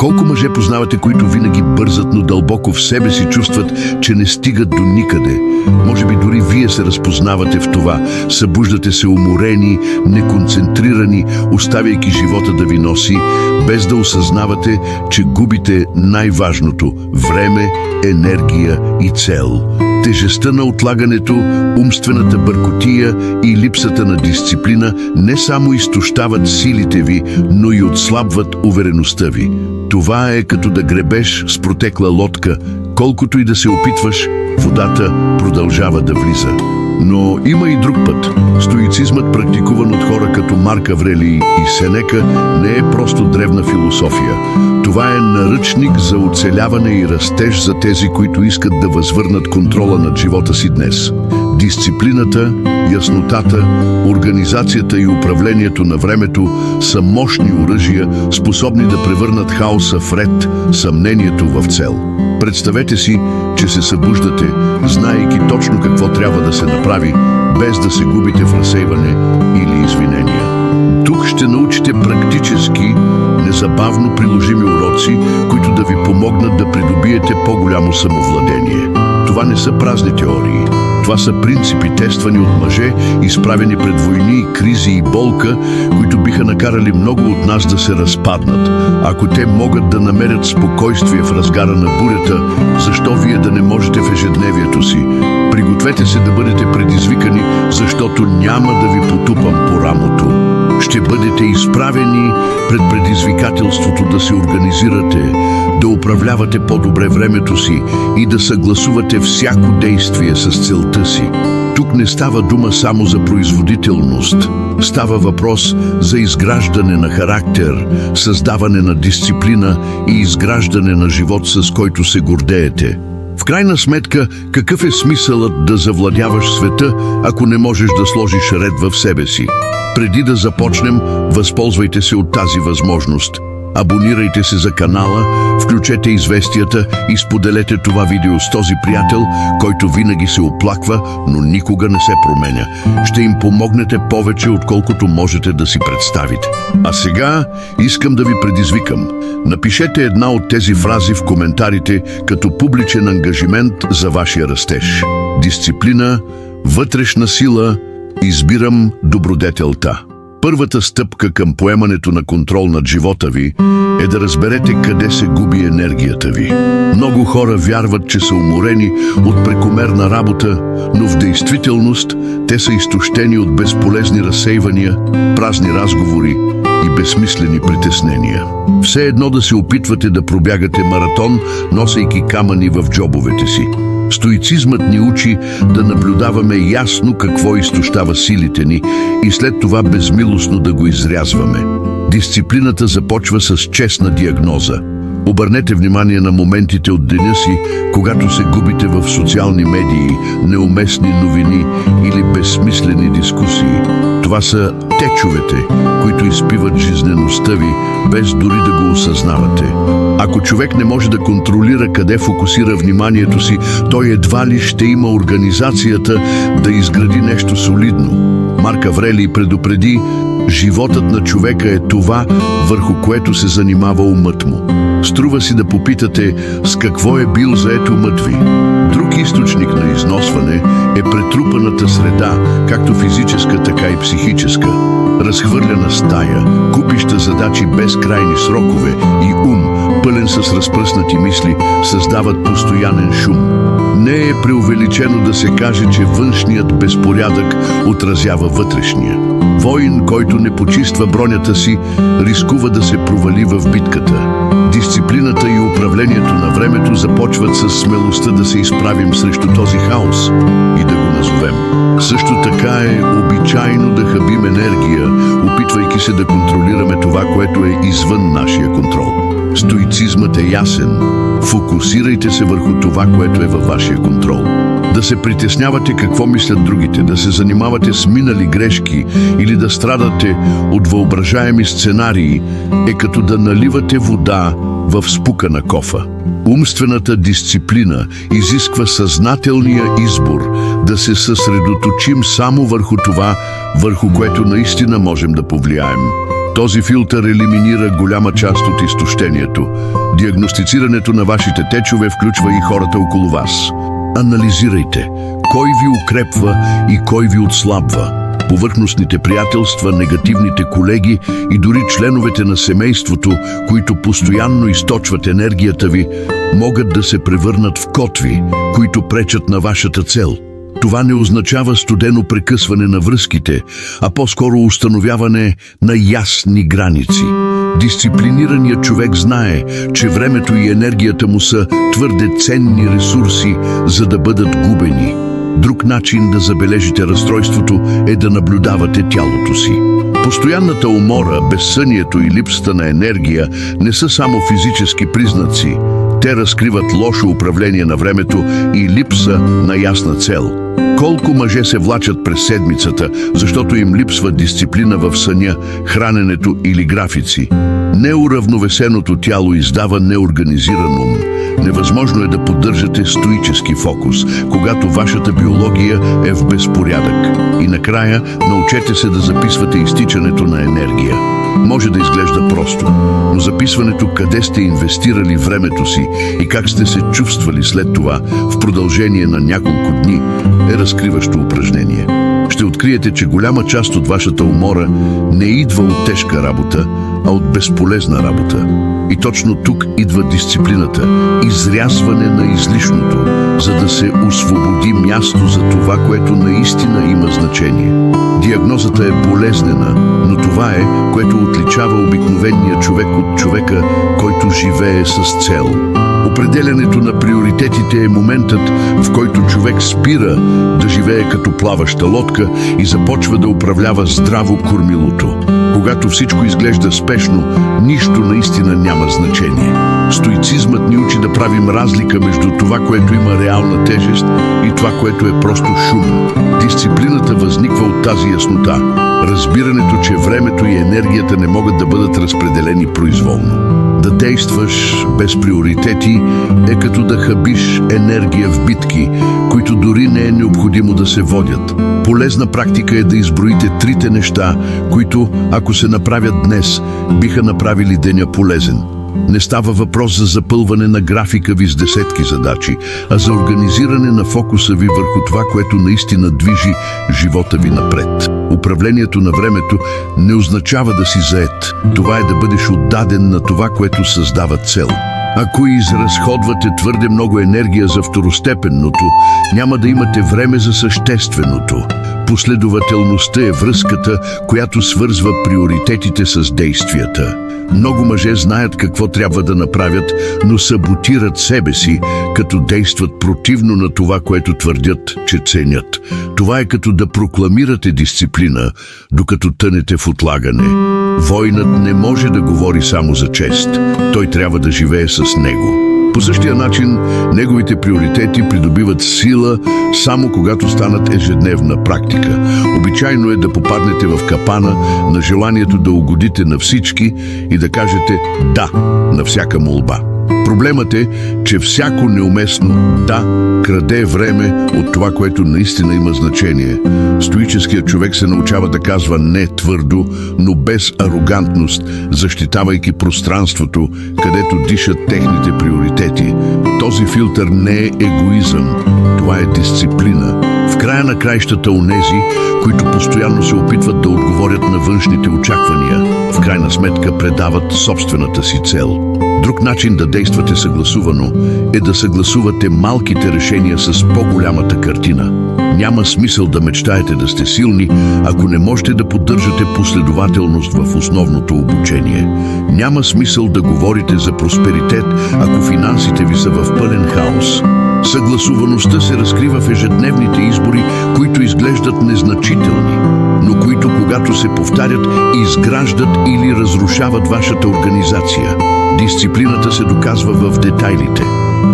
Колко мъже познавате, които винаги бързат, но дълбоко в себе си чувстват, че не стигат до никъде? Може би дори вие се разпознавате в това. Събуждате се уморени, неконцентрирани, оставяйки живота да ви носи, без да осъзнавате, че губите най-важното – време, енергия и цел. Тежестта на отлагането, умствената бъркотия и липсата на дисциплина не само изтощават силите ви, но и отслабват увереността ви. Това е като да гребеш с протекла лодка. Колкото и да се опитваш, водата продължава да влиза. Но има и друг път. Стоицизмът, практикуван от хора като Марк Аврелий и Сенека, не е просто древна философия. Това е наръчник за оцеляване и растеж за тези, които искат да възвърнат контрола над живота си днес. Дисциплината, яснотата, организацията и управлението на времето са мощни оръжия, способни да превърнат хаоса в ред, съмнението в цел. Представете си, че се събуждате, знаейки точно какво трябва да се направи, без да се губите в разсейване или извинения. Тук ще научите практически, незабавно приложими уроци, които да ви помогнат да придобиете по-голямо самовладение. Това не са празни теории. Това са принципи, тествани от мъже, изправени пред войни, кризи и болка, които биха накарали много от нас да се разпаднат. Ако те могат да намерят спокойствие в разгара на бурята, защо вие да не можете в ежедневието си? Пригответе се да бъдете предизвикани, защото няма да ви потупам по рамото. Ще бъдете изправени пред предизвикателството да се организирате, да управлявате по-добре времето си и да съгласувате всяко действие с целта си. Тук не става дума само за производителност. Става въпрос за изграждане на характер, създаване на дисциплина и изграждане на живот, с който се гордеете. В крайна сметка, какъв е смисълът да завладяваш света, ако не можеш да сложиш ред в себе си? Преди да започнем, възползвайте се от тази възможност. Абонирайте се за канала, включете известията и споделете това видео с този приятел, който винаги се оплаква, но никога не се променя. Ще им помогнете повече, отколкото можете да си представите. А сега искам да ви предизвикам. Напишете една от тези фрази в коментарите като публичен ангажимент за вашия растеж. Дисциплина, вътрешна сила, избирам добродетелта. Първата стъпка към поемането на контрол над живота ви е да разберете къде се губи енергията ви. Много хора вярват, че са уморени от прекомерна работа, но в действителност те са изтощени от безполезни разсейвания, празни разговори и безсмислени притеснения. Все едно да се опитвате да пробягате маратон, носейки камъни в джобовете си. Стоицизмът ни учи да наблюдаваме ясно какво изтощава силите ни и след това безмилостно да го изрязваме. Дисциплината започва с честна диагноза. Обърнете внимание на моментите от деня си, когато се губите в социални медии, неуместни новини или безсмислени дискусии. Това са течовете, които изпиват жизнеността ви, без дори да го осъзнавате. Ако човек не може да контролира къде фокусира вниманието си, той едва ли ще има организацията да изгради нещо солидно. Марк Аврелий предупреди: животът на човека е това, върху което се занимава умът му. Струва си да попитате с какво е бил зает умът ви. Друг източник на износване е претрупаната среда, както физическа, така и психическа. Разхвърляна стая, купища задачи без крайни срокове и ум, пълен с разпръснати мисли, създават постоянен шум. Не е преувеличено да се каже, че външният безпорядък отразява вътрешния. Воин, който не почиства бронята си, рискува да се провали в битката. Дисциплината и управлението на времето започват с смелостта да се изправим срещу този хаос и да го назовем. Също така е обичайно да хабим енергия, опитвайки се да контролираме това, което е извън нашия контрол. Стоицизмът е ясен. Фокусирайте се върху това, което е във вашия контрол. Да се притеснявате какво мислят другите, да се занимавате с минали грешки или да страдате от въображаеми сценарии е като да наливате вода в спукана кофа. Умствената дисциплина изисква съзнателния избор да се съсредоточим само върху това, върху което наистина можем да повлияем. Този филтър елиминира голяма част от изтощението. Диагностицирането на вашите течове включва и хората около вас. Анализирайте кой ви укрепва и кой ви отслабва. Повърхностните приятелства, негативните колеги и дори членовете на семейството, които постоянно източват енергията ви, могат да се превърнат в котви, които пречат на вашата цел. Това не означава студено прекъсване на връзките, а по-скоро установяване на ясни граници. Дисциплинираният човек знае, че времето и енергията му са твърде ценни ресурси, за да бъдат губени. Друг начин да забележите разстройството е да наблюдавате тялото си. Постоянната умора, безсънието и липсата на енергия не са само физически признаци. Те разкриват лошо управление на времето и липса на ясна цел. Колко мъже се влачат през седмицата, защото им липсва дисциплина в съня, храненето или графици. Неуравновесеното тяло издава неорганизиран ум. Невъзможно е да поддържате стоически фокус, когато вашата биология е в безпорядък. И накрая научете се да записвате изтичането на енергия. Може да изглежда просто, но записването къде сте инвестирали времето си и как сте се чувствали след това в продължение на няколко дни е разкриващо упражнение. Ще откриете, че голяма част от вашата умора не идва от тежка работа, а от безполезна работа. И точно тук идва дисциплината, изрязване на излишното, за да се освободи място за това, което наистина има значение. Диагнозата е болезнена, но това е, което отличава обикновения човек от човека, който живее с цел. Определянето на приоритетите е моментът, в който човек спира да живее като плаваща лодка и започва да управлява здраво кормилото. Когато всичко изглежда спешно, нищо наистина няма значение. Стоицизмът ни учи да правим разлика между това, което има реална тежест, и това, което е просто шум. Дисциплината възниква от тази яснота. Разбирането, че времето и енергията не могат да бъдат разпределени произволно. Да действаш без приоритети е като да хабиш енергия в битки, които дори не е необходимо да се водят. Полезна практика е да изброите трите неща, които, ако се направят днес, биха направили деня полезен. Не става въпрос за запълване на графика ви с десетки задачи, а за организиране на фокуса ви върху това, което наистина движи живота ви напред. Управлението на времето не означава да си зает. Това е да бъдеш отдаден на това, което създава цел. Ако изразходвате твърде много енергия за второстепенното, няма да имате време за същественото. Последователността е връзката, която свързва приоритетите с действията. Много мъже знаят какво трябва да направят, но саботират себе си, като действат противно на това, което твърдят, че ценят. Това е като да прокламирате дисциплина, докато тънете в отлагане. Воинът не може да говори само за чест. Той трябва да живее с него. По същия начин, неговите приоритети придобиват сила само когато станат ежедневна практика. Обичайно е да попаднете в капана на желанието да угодите на всички и да кажете «да» на всяка молба. Проблемът е, че всяко неуместно «да» краде време от това, което наистина има значение. Стоическият човек се научава да казва «не» твърдо, но без арогантност, защитавайки пространството, където дишат техните приоритети. Този филтър не е егоизъм, това е дисциплина. В края на краищата онези, които постоянно се опитват да отговорят на външните очаквания, в крайна сметка предават собствената си цел. Друг начин да действате съгласувано е да съгласувате малките решения с по-голямата картина. Няма смисъл да мечтаете да сте силни, ако не можете да поддържате последователност в основното обучение. Няма смисъл да говорите за просперитет, ако финансите ви са в пълен хаос. Съгласуваността се разкрива в ежедневните избори, които изглеждат незначителни, но които, когато се повтарят, изграждат или разрушават вашата организация. Дисциплината се доказва в детайлите.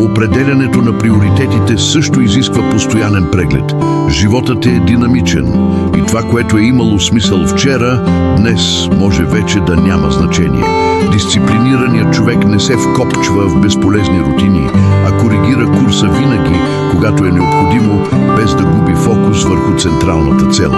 Определянето на приоритетите също изисква постоянен преглед. Животът е динамичен и това, което е имало смисъл вчера, днес може вече да няма значение. Дисциплинираният човек не се вкопчва в безполезни рутини, а коригира курса винаги, когато е необходимо, без да губи фокус върху централната цел.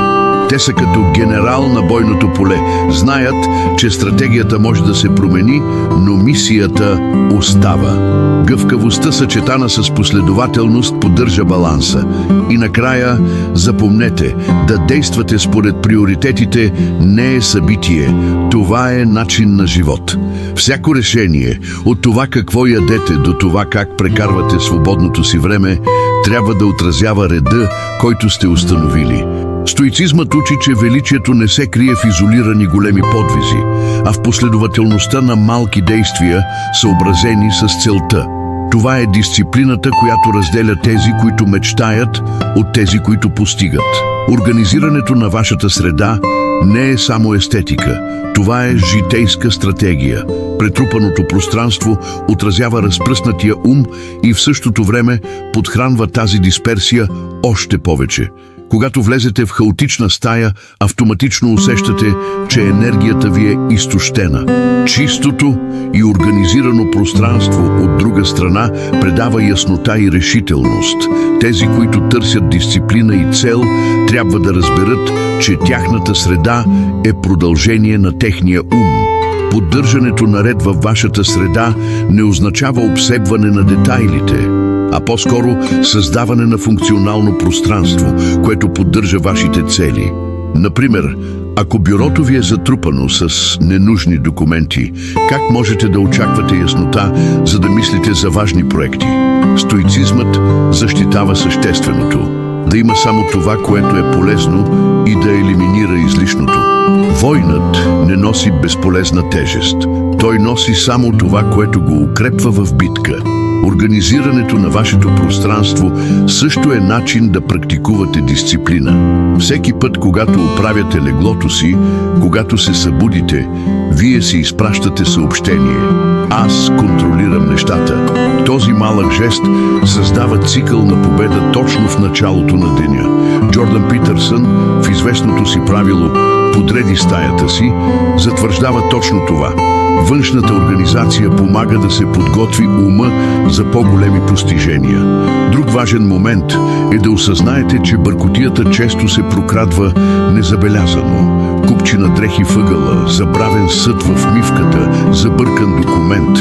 Те са като генерал на бойното поле. Знаят, че стратегията може да се промени, но мисията остава. Гъвкавостта, съчетана с последователност, поддържа баланса. И накрая, запомнете, да действате според приоритетите не е събитие. Това е начин на живот. Всяко решение, от това какво ядете до това как прекарвате свободното си време, трябва да отразява реда, който сте установили. Стоицизмът учи, че величието не се крие в изолирани големи подвизи, а в последователността на малки действия, съобразени с целта. Това е дисциплината, която разделя тези, които мечтаят, от тези, които постигат. Организирането на вашата среда не е само естетика. Това е житейска стратегия. Претрупаното пространство отразява разпръснатия ум и в същото време подхранва тази дисперсия още повече. Когато влезете в хаотична стая, автоматично усещате, че енергията ви е изтощена. Чистото и организирано пространство от друга страна предава яснота и решителност. Тези, които търсят дисциплина и цел, трябва да разберат, че тяхната среда е продължение на техния ум. Поддържането на ред във вашата среда не означава обсебване на детайлите, а по-скоро създаване на функционално пространство, което поддържа вашите цели. Например, ако бюрото ви е затрупано с ненужни документи, как можете да очаквате яснота, за да мислите за важни проекти? Стоицизмът защитава същественото. Да има само това, което е полезно и да елиминира излишното. Войнат не носи безполезна тежест. Той носи само това, което го укрепва в битка. Организирането на вашето пространство също е начин да практикувате дисциплина. Всеки път, когато оправяте леглото си, когато се събудите, вие си изпращате съобщение. Аз контролирам нещата. Този малък жест създава цикъл на победа точно в началото на деня. Джордан Питърсън в известното си правило "Подреди стаята си" затвърждава точно това. Външната организация помага да се подготви ума за по-големи постижения. Друг важен момент е да осъзнаете, че бъркотията често се прокрадва незабелязано. Купчина дрехи въгъла, забравен съд в мивката, забъркан документ.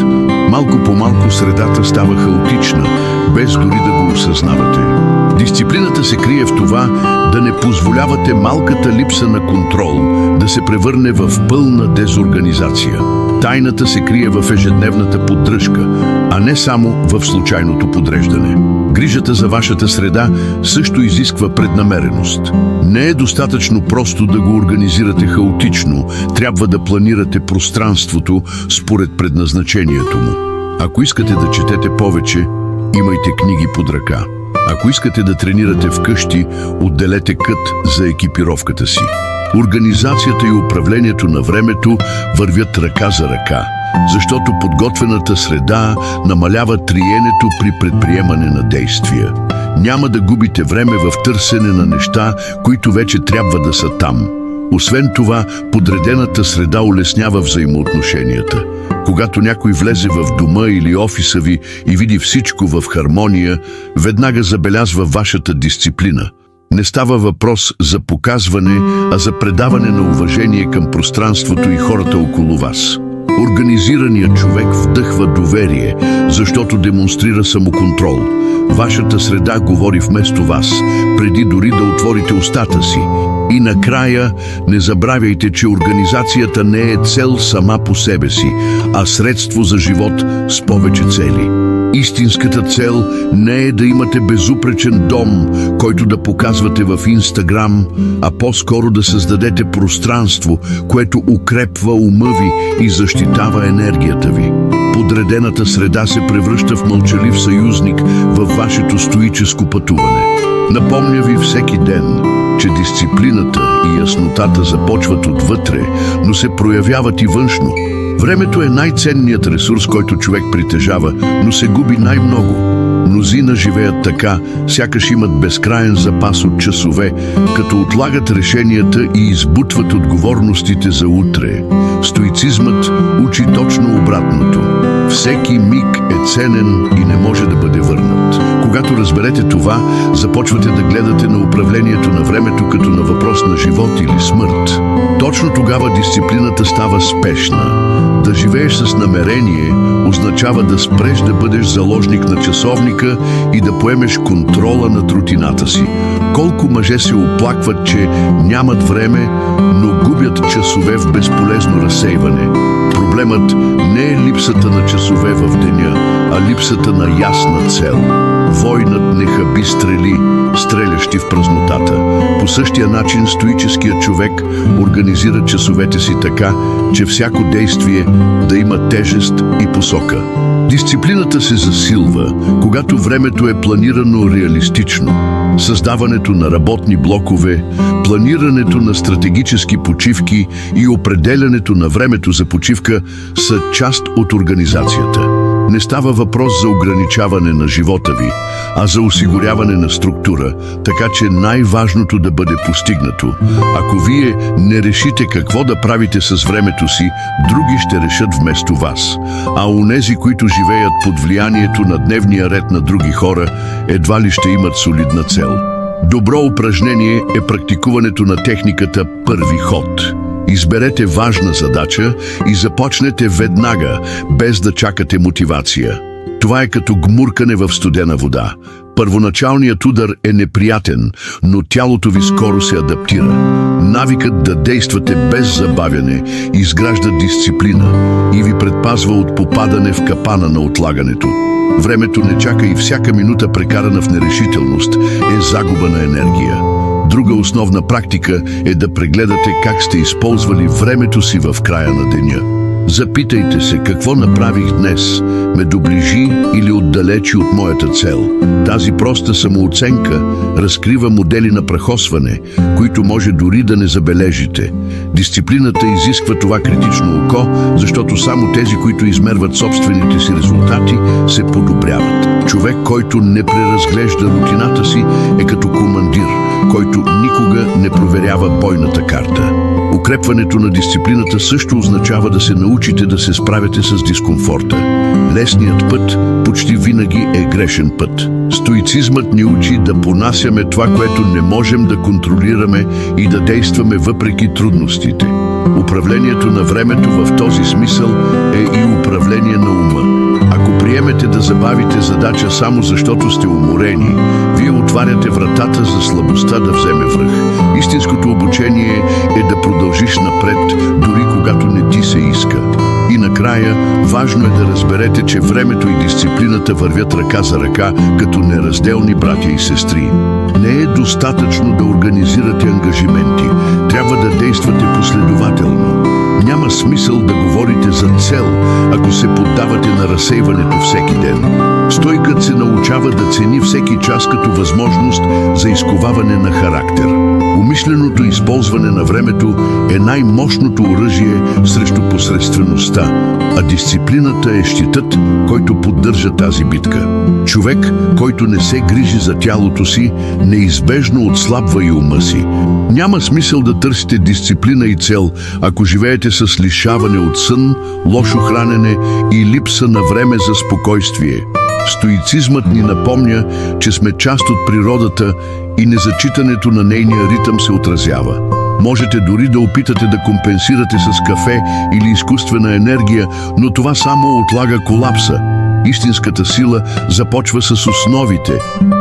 Малко по малко средата става хаотична, без дори да го осъзнавате. Дисциплината се крие в това да не позволявате малката липса на контрол да се превърне в пълна дезорганизация. Тайната се крие в ежедневната поддръжка, а не само в случайното подреждане. Грижата за вашата среда също изисква преднамереност. Не е достатъчно просто да го организирате хаотично, трябва да планирате пространството според предназначението му. Ако искате да четете повече, имайте книги под ръка. Ако искате да тренирате вкъщи, отделете кът за екипировката си. Организацията и управлението на времето вървят ръка за ръка, защото подготвената среда намалява триенето при предприемане на действия. Няма да губите време в търсене на неща, които вече трябва да са там. Освен това, подредената среда улеснява взаимоотношенията. Когато някой влезе в дома или офиса ви и види всичко в хармония, веднага забелязва вашата дисциплина. Не става въпрос за показване, а за предаване на уважение към пространството и хората около вас. Организираният човек вдъхва доверие, защото демонстрира самоконтрол. Вашата среда говори вместо вас, преди дори да отворите устата си. И накрая, не забравяйте, че организацията не е цел сама по себе си, а средство за живот с повече цели. Истинската цел не е да имате безупречен дом, който да показвате в Инстаграм, а по-скоро да създадете пространство, което укрепва ума ви и защитава енергията ви. Подредената среда се превръща в мълчалив съюзник във вашето стоическо пътуване. Напомня ви всеки ден, че дисциплината и яснотата започват отвътре, но се проявяват и външно. Времето е най-ценният ресурс, който човек притежава, но се губи най-много. Мнозина живеят така, сякаш имат безкраен запас от часове, като отлагат решенията и избутват отговорностите за утре. Стоицизмът учи точно обратното. Всеки миг е ценен и не може да бъде върнат. Когато разберете това, започвате да гледате на управлението на времето като на въпрос на живот или смърт. Точно тогава дисциплината става спешна. Да живееш с намерение означава да спреш да бъдеш заложник на часовника и да поемеш контрола над рутината си. Колко мъже се оплакват, че нямат време, но губят часове в безполезно разсейване. Проблемът не е липсата на часове в деня, а липсата на ясна цел. Войнат не хаби стрели, стрелящи в празнотата. По същия начин стоическият човек организира часовете си така, че всяко действие да има тежест и посока. Дисциплината се засилва, когато времето е планирано реалистично. Създаването на работни блокове, планирането на стратегически почивки и определянето на времето за почивка са част от организацията. Не става въпрос за ограничаване на живота ви, а за осигуряване на структура, така че най-важното да бъде постигнато. Ако вие не решите какво да правите с времето си, други ще решат вместо вас. А онези, които живеят под влиянието на дневния ред на други хора, едва ли ще имат солидна цел. Добро упражнение е практикуването на техниката първи ход. Изберете важна задача и започнете веднага, без да чакате мотивация. Това е като гмуркане в студена вода. Първоначалният удар е неприятен, но тялото ви скоро се адаптира. Навикът да действате без забавяне изгражда дисциплина и ви предпазва от попадане в капана на отлагането. Времето не чака и всяка минута, прекарана в нерешителност, е загуба на енергия. Друга основна практика е да прегледате как сте използвали времето си в края на деня. Запитайте се какво направих днес, ме доближи или отдалечи от моята цел. Тази проста самооценка разкрива модели на прахосване, които може дори да не забележите. Дисциплината изисква това критично око, защото само тези, които измерват собствените си резултати, се подобряват. Човек, който не преразглежда рутината си, е като командир, който никога не проверява бойната карта. Укрепването на дисциплината също означава да се научите да се справяте с дискомфорта. Лесният път почти винаги е грешен път. Стоицизмът ни учи да понасяме това, което не можем да контролираме, и да действаме въпреки трудностите. Управлението на времето в този смисъл е и управление на ума. Ако приемете да забавите задача само защото сте уморени, вие отваряте вратата за слабостта да вземе връх. Истинското обучение е да продължиш напред, дори когато не ти се иска. И накрая, важно е да разберете, че времето и дисциплината вървят ръка за ръка, като неразделни братя и сестри. Не е достатъчно да организирате ангажименти. Трябва да действате последователно. Няма смисъл да говорите за цел, ако се поддавате на разсейването всеки ден. Стойкът се научава да цени всеки час като възможност за изковаване на характер. Умишленото използване на времето е най-мощното оръжие срещу посредствеността, а дисциплината е щитът, който поддържа тази битка. Човек, който не се грижи за тялото си, неизбежно отслабва и ума си. Няма смисъл да търсите дисциплина и цел, ако живеете с лишаване от сън, лошо хранене и липса на време за спокойствие. Стоицизмът ни напомня, че сме част от природата и незачитането на нейния ритъм се отразява. Можете дори да опитате да компенсирате с кафе или изкуствена енергия, но това само отлага колапса. Истинската сила започва с основите.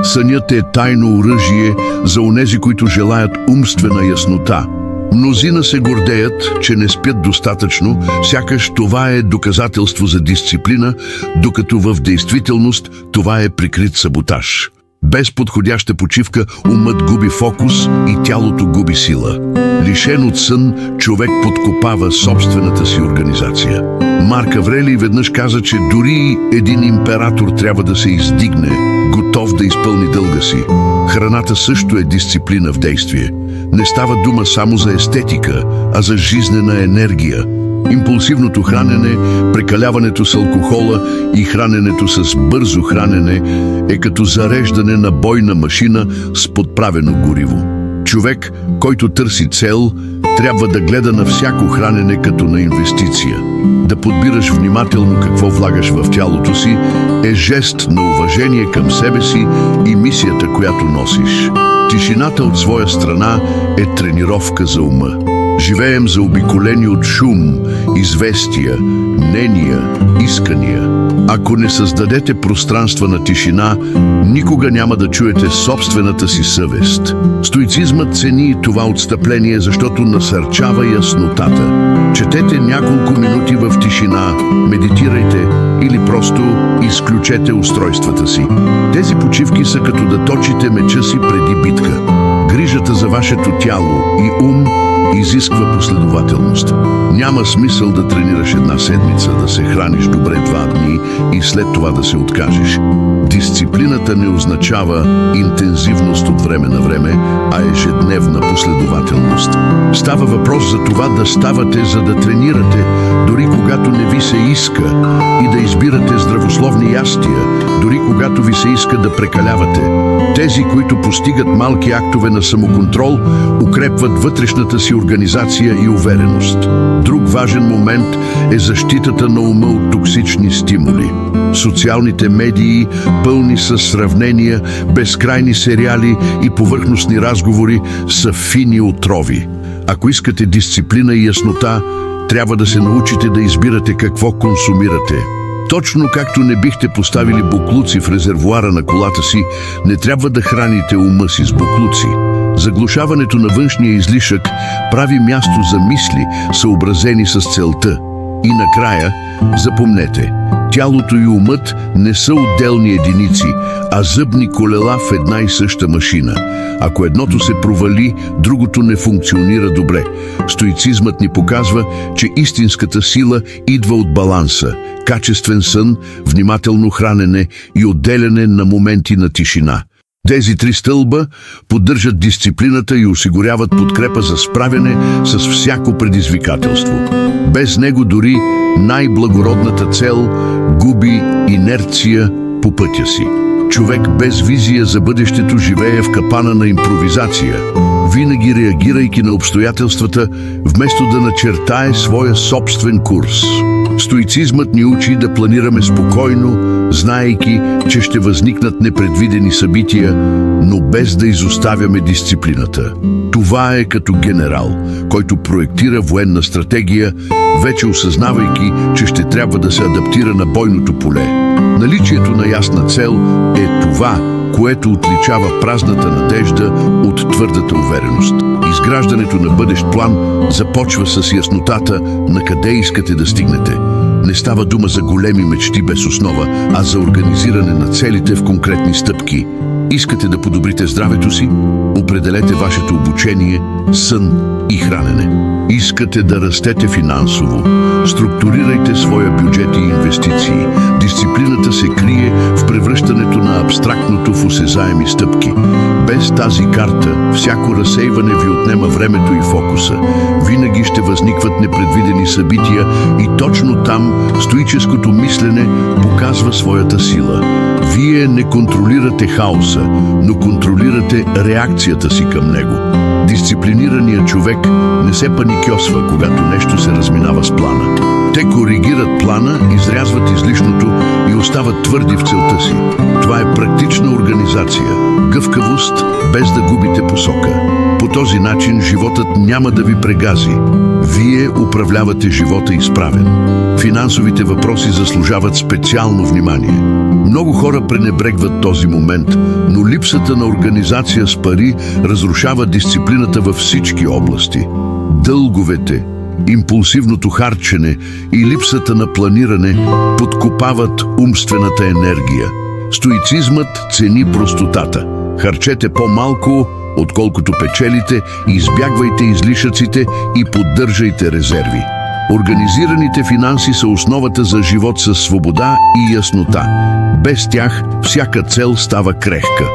Сънят е тайно оръжие за онези, които желаят умствена яснота. Мнозина се гордеят, че не спят достатъчно, сякаш това е доказателство за дисциплина, докато в действителност това е прикрит саботаж. Без подходяща почивка умът губи фокус и тялото губи сила. Лишен от сън, човек подкопава собствената си организация. Марк Аврелий веднъж каза, че дори един император трябва да се издигне, готов да изпълни дълга си. Храната също е дисциплина в действие. Не става дума само за естетика, а за жизнена енергия. Импулсивното хранене, прекаляването с алкохола и храненето с бързо хранене е като зареждане на бойна машина с подправено гориво. Човек, който търси цел, трябва да гледа на всяко хранене като на инвестиция. Да подбираш внимателно какво влагаш в тялото си е жест на уважение към себе си и мисията, която носиш. Тишината от своя страна е тренировка за ума. Живеем заобиколени от шум, известия, мнения, искания. Ако не създадете пространства на тишина, никога няма да чуете собствената си съвест. Стоицизмът цени това отстъпление, защото насърчава яснотата. Четете няколко минути в тишина, медитирайте или просто изключете устройствата си. Тези почивки са като да точите меча си преди битка. Грижата за вашето тяло и ум изисква последователност. Няма смисъл да тренираш една седмица, да се храниш добре 2 дни и след това да се откажеш. Дисциплината не означава интензивност от време на време, а ежедневна последователност. Става въпрос за това да ставате, за да тренирате, дори когато не ви се иска, и да избирате здравословни ястия, дори когато ви се иска да прекалявате. Тези, които постигат малки актове на самоконтрол, укрепват вътрешната си организация и увереност. Друг важен момент е защитата на ума от токсични стимули. Социалните медии, пълни с сравнения, безкрайни сериали и повърхностни разговори, са фини отрови. Ако искате дисциплина и яснота, трябва да се научите да избирате какво консумирате. Точно както не бихте поставили боклуци в резервоара на колата си, не трябва да храните ума си с боклуци. Заглушаването на външния излишък прави място за мисли, съобразени с целта. И накрая, запомнете, тялото и умът не са отделни единици, а зъбни колела в една и съща машина. Ако едното се провали, другото не функционира добре. Стоицизмът ни показва, че истинската сила идва от баланса, качествен сън, внимателно хранене и отделяне на моменти на тишина. Тези 3 стълба поддържат дисциплината и осигуряват подкрепа за справяне с всяко предизвикателство. Без него дори най-благородната цел губи инерция по пътя си. Човек без визия за бъдещето живее в капана на импровизация, винаги реагирайки на обстоятелствата, вместо да начертае своя собствен курс. Стоицизмът ни учи да планираме спокойно, знаейки, че ще възникнат непредвидени събития, но без да изоставяме дисциплината. Това е като генерал, който проектира военна стратегия, вече осъзнавайки, че ще трябва да се адаптира на бойното поле. Наличието на ясна цел е това, което отличава празната надежда от твърдата увереност. Изграждането на бъдещ план започва с яснотата на къде искате да стигнете. Не става дума за големи мечти без основа, а за организиране на целите в конкретни стъпки. Искате да подобрите здравето си? Определете вашето обучение, сън и хранене. Искате да растете финансово? Структурирайте своя бюджет и инвестиции. Дисциплината се крие в превръщането на абстрактното в осезаеми стъпки. Без тази карта, всяко разсейване ви отнема времето и фокуса. Винаги ще възникват непредвидени събития и точно там стоическото мислене показва своята сила. Вие не контролирате хаоса, но контролирате реакцията си към него. Дисциплинираният човек не се паникьосва, когато нещо се разминава с плана. Те коригират плана, изрязват излишното и остават твърди в целта си. Това е практична организация, гъвкавост, без да губите посока. По този начин животът няма да ви прегази. Вие управлявате живота изправен. Финансовите въпроси заслужават специално внимание. Много хора пренебрегват този момент, но липсата на организация с пари разрушава дисциплината във всички области. Дълговете, импулсивното харчене и липсата на планиране подкопават умствената енергия. Стоицизмът цени простотата. Харчете по-малко, отколкото печелите, избягвайте излишъците и поддържайте резерви. Организираните финанси са основата за живот със свобода и яснота. Без тях всяка цел става крехка.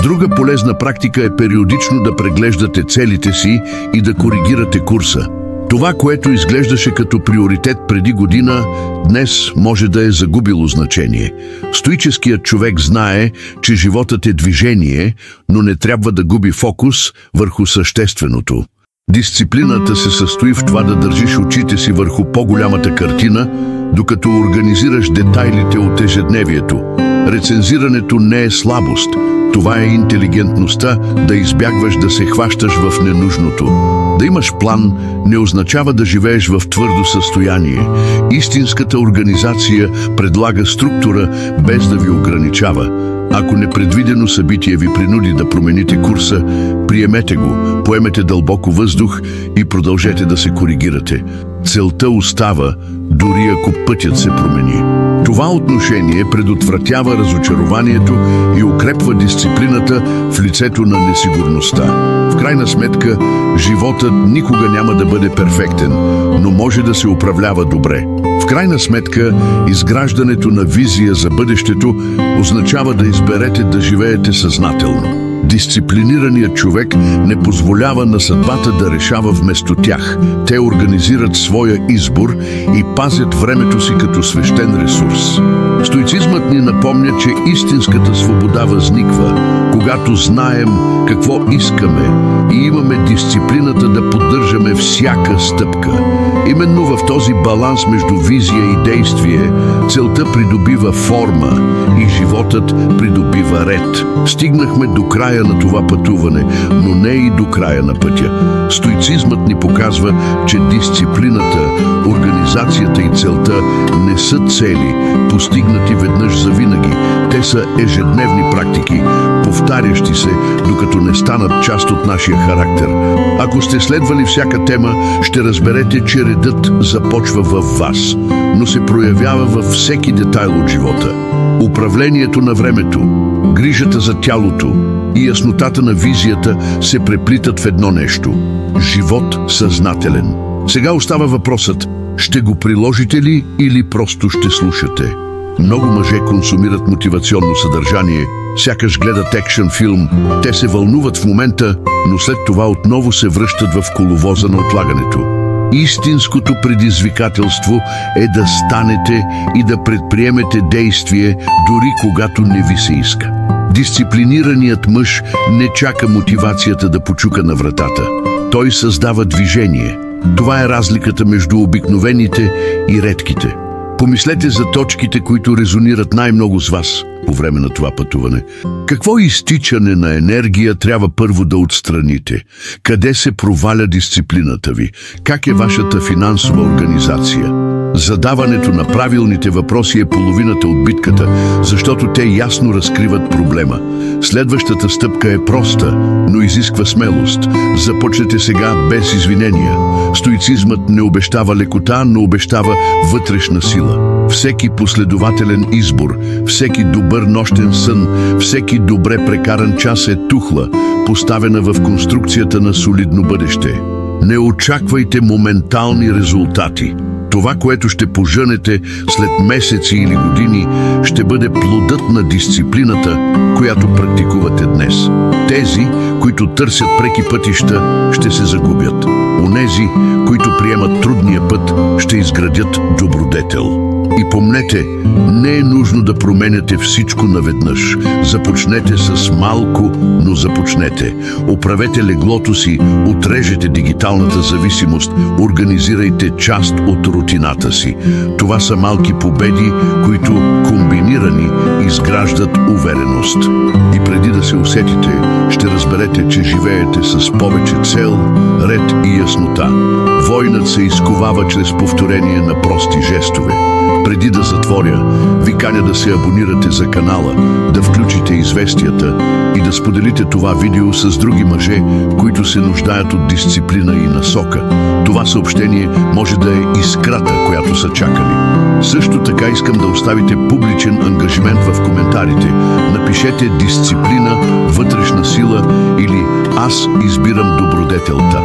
Друга полезна практика е периодично да преглеждате целите си и да коригирате курса. Това, което изглеждаше като приоритет преди година, днес може да е загубило значение. Стоическият човек знае, че животът е движение, но не трябва да губи фокус върху същественото. Дисциплината се състои в това да държиш очите си върху по-голямата картина, докато организираш детайлите от ежедневието. Рецензирането не е слабост. Това е интелигентността да избягваш да се хващаш в ненужното. Да имаш план не означава да живееш в твърдо състояние. Истинската организация предлага структура без да ви ограничава. Ако непредвидено събитие ви принуди да промените курса, приемете го, поемете дълбоко въздух и продължете да се коригирате. Целта остава, дори ако пътят се промени. Това отношение предотвратява разочарованието и укрепва дисциплината в лицето на несигурността. В крайна сметка, животът никога няма да бъде перфектен, но може да се управлява добре. В крайна сметка, изграждането на визия за бъдещето означава да изберете да живеете съзнателно. Дисциплинираният човек не позволява на съдбата да решава вместо тях. Те организират своя избор и пазят времето си като свещен ресурс. Стоицизмът ни напомня, че истинската свобода възниква, когато знаем какво искаме и имаме дисциплината да поддържаме всяка стъпка. Именно в този баланс между визия и действие целта придобива форма и животът придобива ред. Стигнахме до края на това пътуване, но не и до края на пътя. Стоицизмът ни показва, че дисциплината, организацията и целта не са цели, постигнати веднъж завинаги. Те са ежедневни практики, повтарящи се, докато не станат част от нашия характер. Ако сте следвали всяка тема, ще разберете, че редът започва във вас, но се проявява във всеки детайл от живота. Управлението на времето, грижата за тялото и яснотата на визията се преплитат в едно нещо – живот съзнателен. Сега остава въпросът: ще го приложите ли или просто ще слушате? Много мъже консумират мотивационно съдържание, сякаш гледат екшън филм. Те се вълнуват в момента, но след това отново се връщат в коловоза на отлагането. Истинското предизвикателство е да станете и да предприемете действие, дори когато не ви се иска. Дисциплинираният мъж не чака мотивацията да почука на вратата. Той създава движение. Това е разликата между обикновените и редките. Помислете за точките, които резонират най-много с вас по време на това пътуване. Какво изтичане на енергия трябва първо да отстраните? Къде се проваля дисциплината ви? Как е вашата финансова организация? Задаването на правилните въпроси е половината от битката, защото те ясно разкриват проблема. Следващата стъпка е проста, но изисква смелост. Започнете сега без извинения. Стоицизмът не обещава лекота, но обещава вътрешна сила. Всеки последователен избор, всеки добър нощен сън, всеки добре прекаран час е тухла, поставена в конструкцията на солидно бъдеще. Не очаквайте моментални резултати. Това, което ще пожънете след месеци или години, ще бъде плодът на дисциплината, която практикувате днес. Тези, които търсят преки пътища, ще се загубят. Онези, които приемат трудния път, ще изградят добродетел. И помнете, не е нужно да променяте всичко наведнъж. Започнете с малко, но започнете. Оправете леглото си, отрежете дигиталната зависимост, организирайте част от рутината си. Това са малки победи, които комбинирани изграждат увереност. И преди да се усетите, ще разберете, че живеете с повече цел, ред и яснота. Войнат се изковава чрез повторение на прости жестове. Преди да затворя, ви каня да се абонирате за канала, да включите известията и да споделите това видео с други мъже, които се нуждаят от дисциплина и насока. Това съобщение може да е искрата, която са чакали. Също така искам да оставите публичен ангажимент в коментарите. Напишете дисциплина, вътрешна сила или аз избирам добродетелта.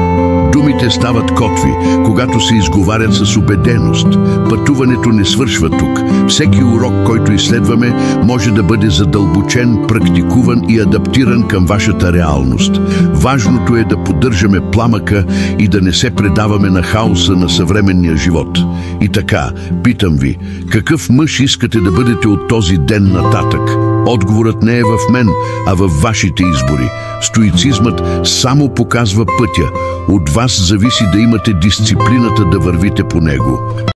Думите стават котви, когато се изговарят с убеденост. Пътуването не свършва тук. Всеки урок, който изследваме, може да бъде задълбочен, практикуван и адаптиран към вашата реалност. Важното е да поддържаме пламъка и да не се предаваме на хаоса на съвременния живот. И така, питам ви, какъв мъж искате да бъдете от този ден нататък? Отговорът не е в мен, а във вашите избори. Стоицизмът само показва пътя. От вас зависи да имате дисциплината да вървите по него.